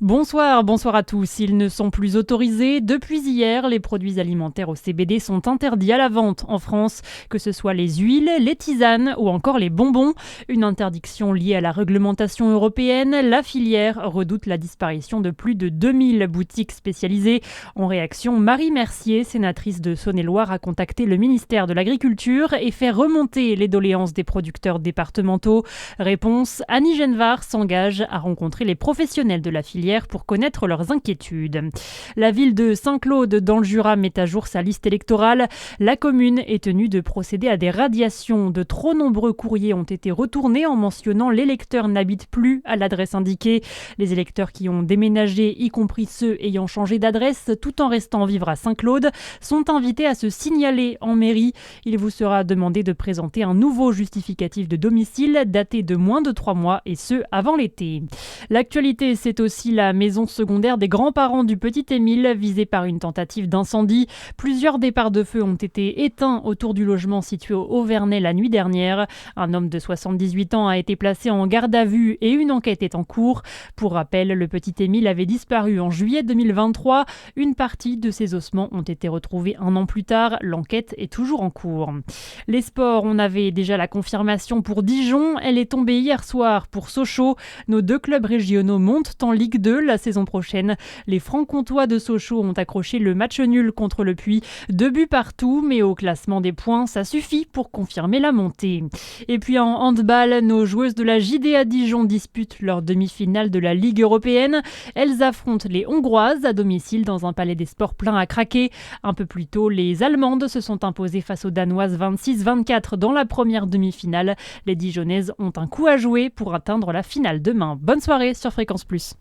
Bonsoir à tous. Ils ne sont plus autorisés. Depuis hier, les produits alimentaires au CBD sont interdits à la vente en France, que ce soit les huiles, les tisanes ou encore les bonbons. Une interdiction liée à la réglementation européenne. La filière redoute la disparition de plus de 2000 boutiques spécialisées. En réaction, Marie Mercier, sénatrice de Saône-et-Loire, a contacté le ministère de l'Agriculture et fait remonter les doléances des producteurs départementaux. Réponse, Annie Genevard s'engage à rencontrer les professionnels de la filière pour connaître leurs inquiétudes. La ville de Saint-Claude dans le Jura met à jour sa liste électorale. La commune est tenue de procéder à des radiations. De trop nombreux courriers ont été retournés en mentionnant l'électeur n'habite plus à l'adresse indiquée. Les électeurs qui ont déménagé, y compris ceux ayant changé d'adresse tout en restant vivre à Saint-Claude, sont invités à se signaler en mairie. Il vous sera demandé de présenter un nouveau justificatif de domicile daté de moins de 3 mois et ce avant l'été. L'actualité, c'est aussi la maison secondaire des grands-parents du petit Émile, visée par une tentative d'incendie. Plusieurs départs de feu ont été éteints autour du logement situé au Auvernais la nuit dernière. Un homme de 78 ans a été placé en garde à vue et une enquête est en cours. Pour rappel, le petit Émile avait disparu en juillet 2023. Une partie de ses ossements ont été retrouvés un an plus tard. L'enquête est toujours en cours. Les sports, on avait déjà la confirmation pour Dijon. Elle est tombée hier soir pour Sochaux. Nos deux clubs régionaux montent en Ligue 2 la saison prochaine. Les Francs-Comtois de Sochaux ont accroché le match nul contre le Puy. 2 buts partout, mais au classement des points, ça suffit pour confirmer la montée. Et puis en handball, nos joueuses de la JDA Dijon disputent leur demi-finale de la Ligue européenne. Elles affrontent les Hongroises à domicile dans un palais des sports plein à craquer. Un peu plus tôt, les Allemandes se sont imposées face aux Danoises 26-24 dans la première demi-finale. Les Dijonnaises ont un coup à jouer pour atteindre la finale demain. Bonne soirée sur Fréquence Plus.